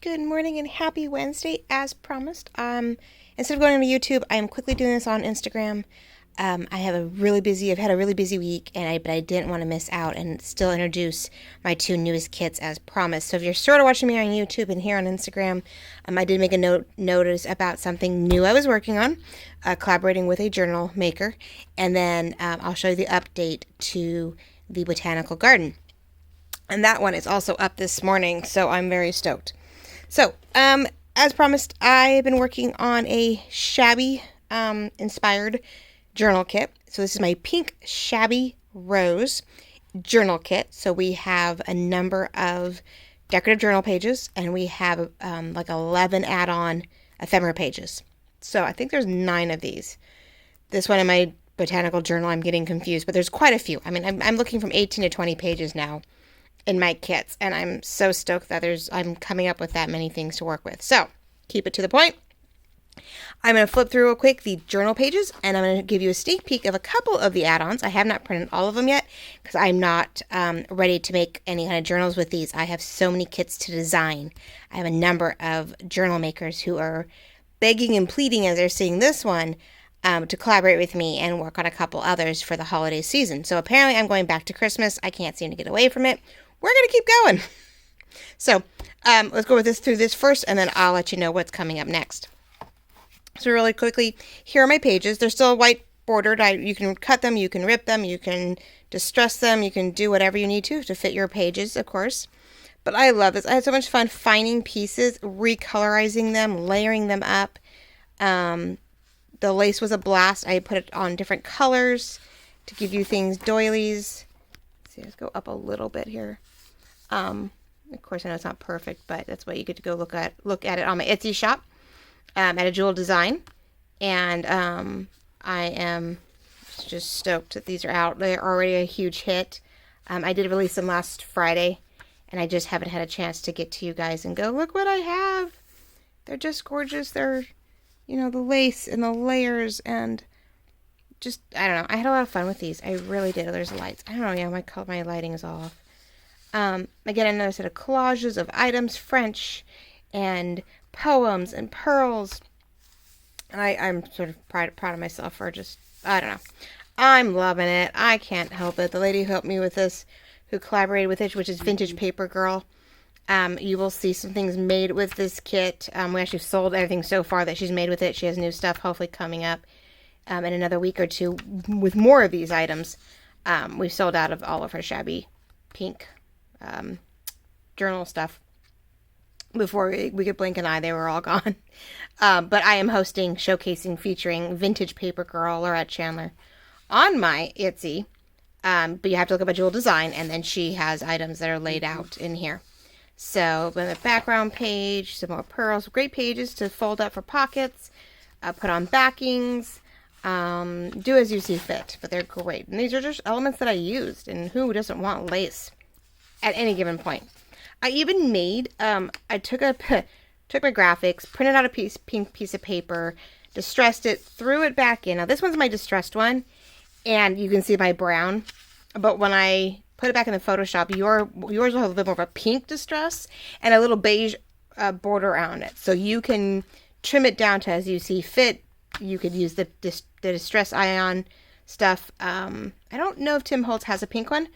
Good morning and happy Wednesday, as promised. Instead of going to YouTube, I am quickly doing this on Instagram. I've had a really busy week, but I didn't want to miss out and still introduce my two newest kits as promised. So if you're sort of watching me on YouTube and here on Instagram, I did make a notice about something new I was working on, collaborating with a journal maker, and then I'll show you the update to the botanical garden. And that one is also up this morning, so I'm very stoked. So, as promised, I've been working on a shabby inspired journal kit. So this is my pink shabby rose journal kit. So we have a number of decorative journal pages, and we have like 11 add-on ephemera pages. So I think there's 9 of these. This one in my botanical journal, I'm getting confused, but there's quite a few. I mean, I'm looking from 18 to 20 pages now in my kits, and I'm so stoked that I'm coming up with that many things to work with. So, keep it to the point. I'm going to flip through real quick the journal pages, and I'm going to give you a sneak peek of a couple of the add-ons. I have not printed all of them yet, because I'm not ready to make any kind of journals with these. I have so many kits to design. I have a number of journal makers who are begging and pleading as they're seeing this one to collaborate with me and work on a couple others for the holiday season. So apparently I'm going back to Christmas. I can't seem to get away from it. We're going to keep going. So let's go through this first, and then I'll let you know what's coming up next. So really quickly, here are my pages. They're still white bordered. You can cut them, you can rip them, you can distress them, you can do whatever you need to fit your pages, of course. But I love this. I had so much fun finding pieces, recolorizing them, layering them up. The lace was a blast. I put it on different colors to give you things doilies. Let's go up a little bit here. Of course, I know it's not perfect, but that's what you get to go look at it on my Etsy shop at a Jewel Design. And I am just stoked that these are out. They're already a huge hit. I did release them last Friday, and I just haven't had a chance to get to you guys and go, look what I have. They're just gorgeous. They're, the lace and the layers and just, I don't know. I had a lot of fun with these. I really did. Oh, there's lights. I don't know. Yeah, my lighting is off. Again, another set of collages of items, French and poems and pearls. And I'm sort of proud of myself for just, I don't know. I'm loving it. I can't help it. The lady who helped me with this, who collaborated with it, which is Vintage Paper Girl. You will see some things made with this kit. We actually sold everything so far that she's made with it. She has new stuff hopefully coming up in another week or two with more of these items. We sold out of all of her shabby pink journal stuff before we could blink an eye. They were all gone. But I am hosting showcasing featuring Vintage Paper Girl Laurette Chandler on my Etsy. But you have to look up a Jewel Design, and then she has items that are laid out in here. So in the background page, some more pearls, great pages to fold up for pockets, put on backings. Do as you see fit, but they're great. And these are just elements that I used, and who doesn't want lace at any given point? I even made, I took my graphics, printed out a pink piece of paper, distressed it, threw it back in. Now this one's my distressed one, and you can see my brown, but when I put it back in the Photoshop, yours will have a bit more of a pink distress and a little beige border around it. So you can trim it down to as you see fit. You could use the Distress Ion stuff. I don't know if Tim Holtz has a pink one,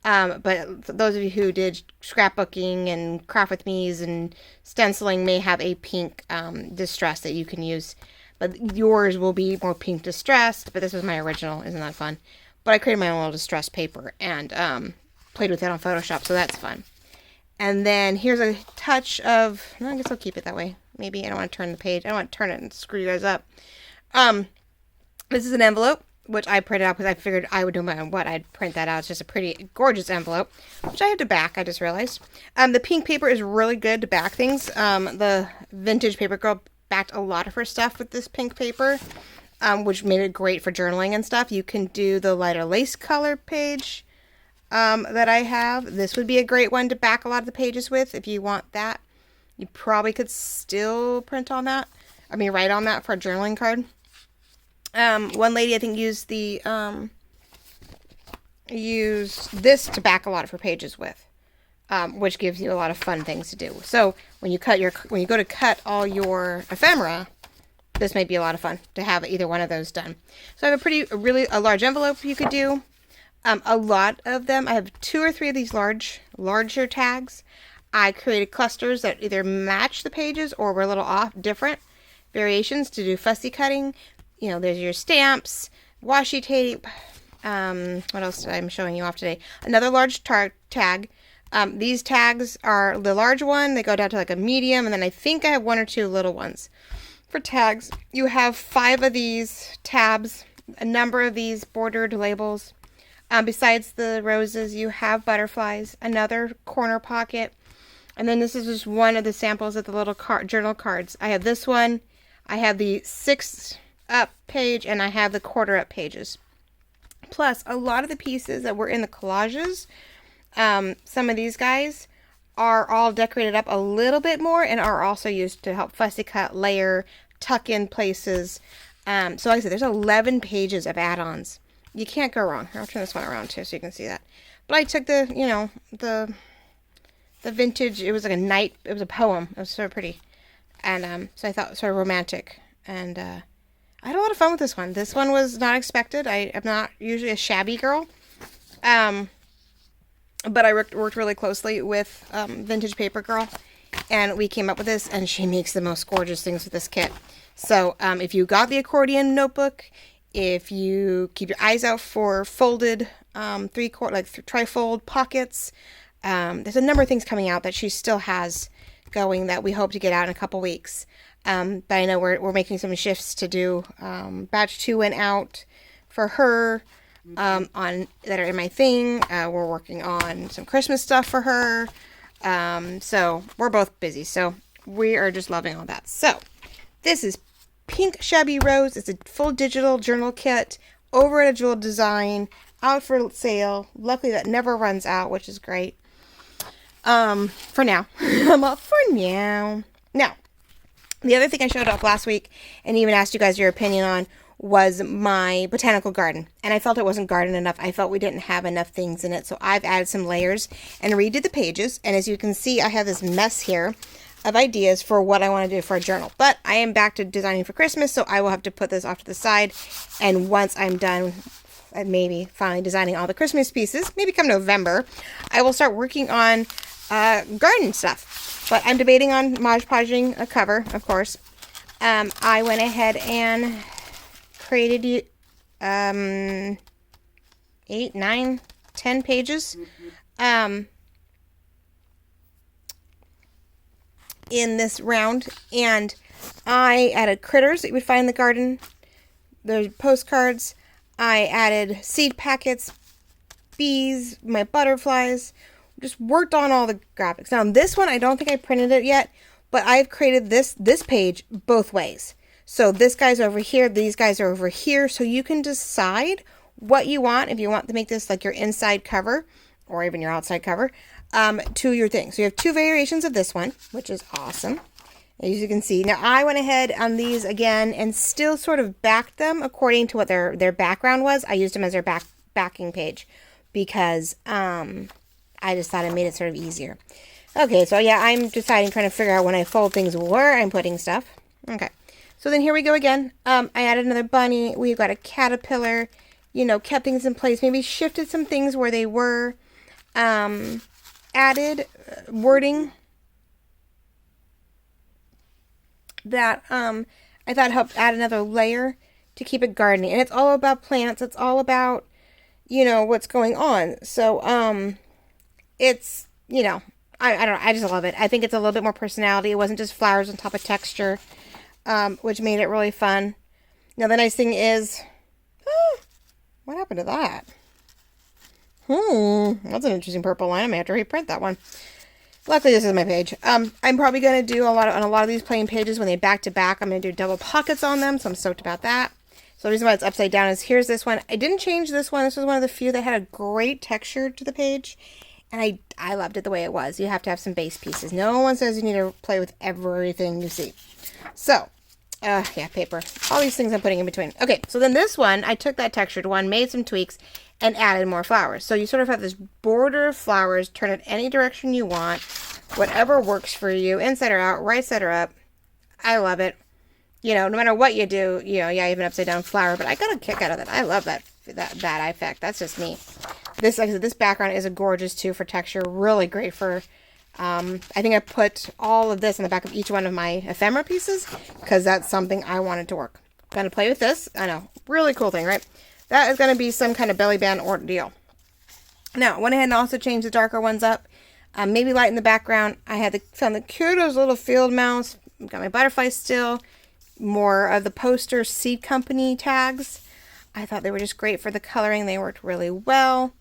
but those of you who did scrapbooking and craft with me's and stenciling may have a pink distress that you can use. But yours will be more pink distressed, but this was my original. Isn't that fun? But I created my own little distressed paper and played with it on Photoshop, so that's fun. And then here's a touch of, I guess I'll keep it that way. Maybe I don't want to turn the page. I don't want to turn it and screw you guys up. This is an envelope, which I printed out because I figured I would no matter what, I'd print that out. It's just a pretty, gorgeous envelope, which I have to back, I just realized. The pink paper is really good to back things. The Vintage Paper Girl backed a lot of her stuff with this pink paper, which made it great for journaling and stuff. You can do the lighter lace color page that I have. This would be a great one to back a lot of the pages with if you want that. You probably could still print on that. Write on that for a journaling card. One lady I think used this to back a lot of her pages with. which gives you a lot of fun things to do. So when you go to cut all your ephemera, this might be a lot of fun to have either one of those done. So I have a large envelope you could do. A lot of them, I have 2 or 3 of these larger tags. I created clusters that either match the pages or were a little off, different variations to do fussy cutting. You know, there's your stamps, washi tape. What else did I'm showing you off today? Another large tag. These tags are the large one. They go down to like a medium, and then I think I have 1 or 2 little ones. For tags, you have 5 of these tabs, a number of these bordered labels. Besides the roses, you have butterflies, another corner pocket, and then this is just one of the samples of the little journal cards. I have this one, I have the 6 up page, and I have the quarter up pages. Plus, a lot of the pieces that were in the collages, some of these guys are all decorated up a little bit more and are also used to help fussy cut, layer, tuck in places. So like I said, there's 11 pages of add-ons. You can't go wrong. I'll turn this one around too so you can see that. But I took the vintage, it was like it was a poem. It was so pretty. And so I thought it was sort of romantic. And I had a lot of fun with this one. This one was not expected. I am not usually a shabby girl. But I worked really closely with Vintage Paper Girl, and we came up with this, and she makes the most gorgeous things with this kit. So if you got the accordion notebook, if you keep your eyes out for folded trifold pockets, there's a number of things coming out that she still has going that we hope to get out in a couple weeks. But I know we're making some shifts to do. Batch 2 went out for her. On that are in my thing. We're working on some Christmas stuff for her. So we're both busy. So we are just loving all that. So this is Pink Shabby Rose. It's a full digital journal kit over at a Jewel Design, out for sale. Luckily that never runs out, which is great. For now. I'm up for now. Now, the other thing I showed off last week and even asked you guys your opinion on was my botanical garden, and I felt it wasn't garden enough. I felt we didn't have enough things in it, so I've added some layers and redid the pages, and as you can see, I have this mess here of ideas for what I want to do for a journal, but I am back to designing for Christmas, so I will have to put this off to the side, and once I'm done maybe finally designing all the Christmas pieces, maybe come November, I will start working on garden stuff, but I'm debating on Mod Podging a cover, of course. I went ahead and created 8, 9, 10 pages in this round, and I added critters that you would find in the garden. There's postcards. I added seed packets, bees, my butterflies. Just worked on all the graphics. Now this one, I don't think I printed it yet, but I've created this page both ways. So this guy's over here, these guys are over here, so you can decide what you want, if you want to make this like your inside cover, or even your outside cover, to your thing. So you have 2 variations of this one, which is awesome, as you can see. Now I went ahead on these again and still sort of backed them according to what their background was. I used them as their backing page, because I just thought it made it sort of easier. Okay, so yeah, I'm deciding, trying to figure out when I fold things where I'm putting stuff. Okay. So then here we go again. I added another bunny. We've got a caterpillar, kept things in place. Maybe shifted some things where they were. Added wording that I thought helped add another layer to keep it gardening. And it's all about plants. It's all about, what's going on. So it's, I don't know. I just love it. I think it's a little bit more personality. It wasn't just flowers on top of texture. Which made it really fun. Now the nice thing is, what happened to that? That's an interesting purple line. I may have to reprint that one. Luckily this is my page. I'm probably going to do on a lot of these plain pages when they back to back. I'm going to do double pockets on them, so I'm stoked about that. So the reason why it's upside down is here's this one. I didn't change this one. This was one of the few that had a great texture to the page. And I loved it the way it was. You have to have some base pieces. No one says you need to play with everything you see. So, yeah, paper. All these things I'm putting in between. Okay, so then this one, I took that textured one, made some tweaks, and added more flowers. So you sort of have this border of flowers, turn it any direction you want, whatever works for you, inside or out, right side or up. I love it. You know, no matter what you do, you know, yeah, even upside down flower, but I got a kick out of it. I love that effect. That's just me. This, like I said, this background is a gorgeous too for texture. Really great for, I think I put all of this on the back of each one of my ephemera pieces because that's something I wanted to work. Gonna play with this. I know, really cool thing, right? That is gonna be some kind of belly band ordeal. Now, I went ahead and also changed the darker ones up. Maybe light in the background. I found the cutest little field mouse. Got my butterfly still. More of the poster seed company tags. I thought they were just great for the coloring. They worked really well.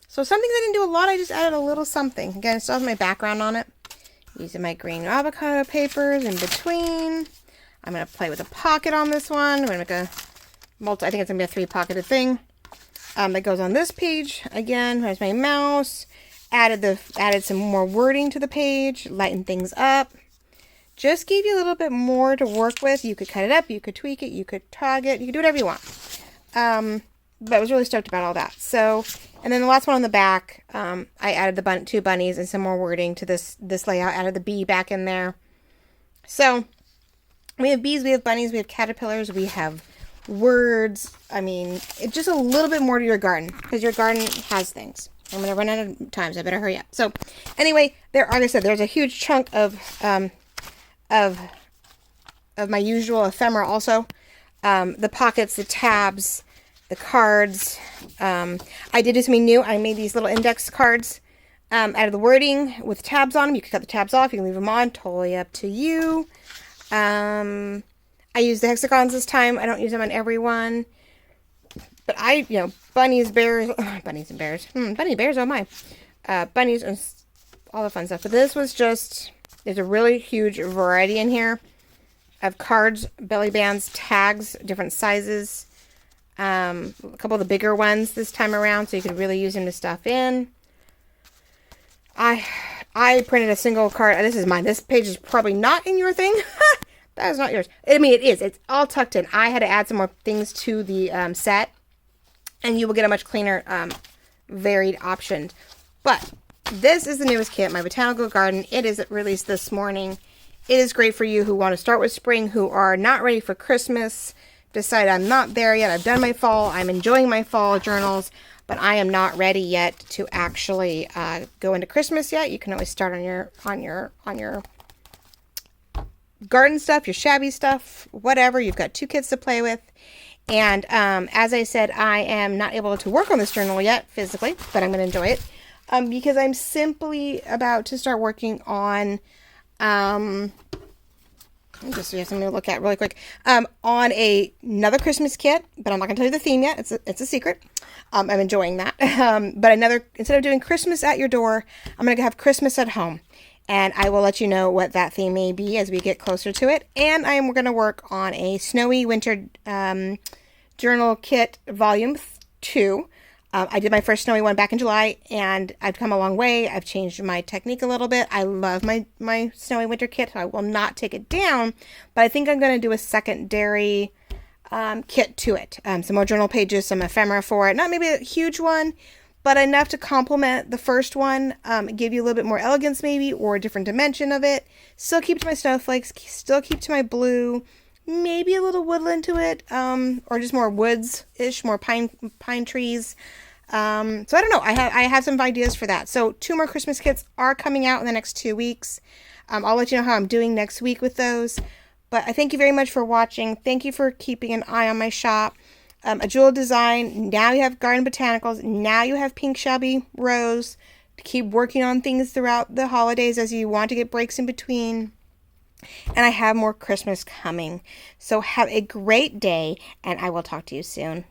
So something I didn't do a lot, I just added a little something. Again, it still has my background on it. Using my green avocado papers in between. I'm going to play with a pocket on this one. I'm going to make a I think it's going to be a 3-pocketed thing. That goes on this page. Again, here's my mouse. Added some more wording to the page. Lighten things up. Just gave you a little bit more to work with. You could cut it up. You could tweak it. You could tog it. You could do whatever you want. But I was really stoked about all that. So, and then the last one on the back, I added the 2 bunnies and some more wording to this layout. Added the bee back in there. So, we have bees, we have bunnies, we have caterpillars, we have words. I mean, it's just a little bit more to your garden because your garden has things. I'm going to run out of time, so I better hurry up. So, anyway, like I said, there's a huge chunk of my usual ephemera also. The pockets, the tabs, the cards. I did do something new. I made these little index cards out of the wording with tabs on them. You can cut the tabs off. You can leave them on. Totally up to you. I used the hexagons this time. I don't use them on every one. But bunnies, bears, bunnies and bears. Bunny bears, oh my. Bunnies and all the fun stuff. But this was just, there's a really huge variety in here of cards, belly bands, tags, different sizes. A couple of the bigger ones this time around, so you could really use them to stuff in. I printed a single card. This is mine. This page is probably not in your thing. That is not yours. I mean, it is. It's all tucked in. I had to add some more things to the set, and you will get a much cleaner, varied option. But this is the newest kit, my botanical garden. It is released this morning. It is great for you who want to start with spring, who are not ready for Christmas, decide I'm not there yet. I've done my fall. I'm enjoying my fall journals, but I am not ready yet to actually go into Christmas yet. You can always start on your garden stuff, your shabby stuff, whatever. You've got 2 kids to play with. And as I said, I am not able to work on this journal yet physically, but I'm going to enjoy it because I'm simply about to start working on just so you have something to look at really quick, on another Christmas kit, but I'm not going to tell you the theme yet. It's a secret. I'm enjoying that. But instead of doing Christmas at your door, I'm going to have Christmas at home. And I will let you know what that theme may be as we get closer to it. And I am going to work on a Snowy Winter Journal Kit Volume 2. I did my first snowy one back in July, and I've come a long way. I've changed my technique a little bit. I love my Snowy Winter Kit, so I will not take it down. But I think I'm going to do a secondary kit to it. Some more journal pages, some ephemera for it. Not maybe a huge one, but enough to complement the first one, give you a little bit more elegance maybe, or a different dimension of it. Still keep to my snowflakes, still keep to my blue, maybe a little woodland to it, or just more woods-ish, more pine trees. So I don't know, I have some ideas for that. So 2 more Christmas kits are coming out in the next 2 weeks. I'll let you know how I'm doing next week with those. But I thank you very much for watching. Thank you for keeping an eye on my shop. A jewel design. Now you have garden botanicals. Now you have pink shabby rose to keep working on things throughout the holidays as you want to get breaks in between. And I have more Christmas coming. So have a great day, and I will talk to you soon.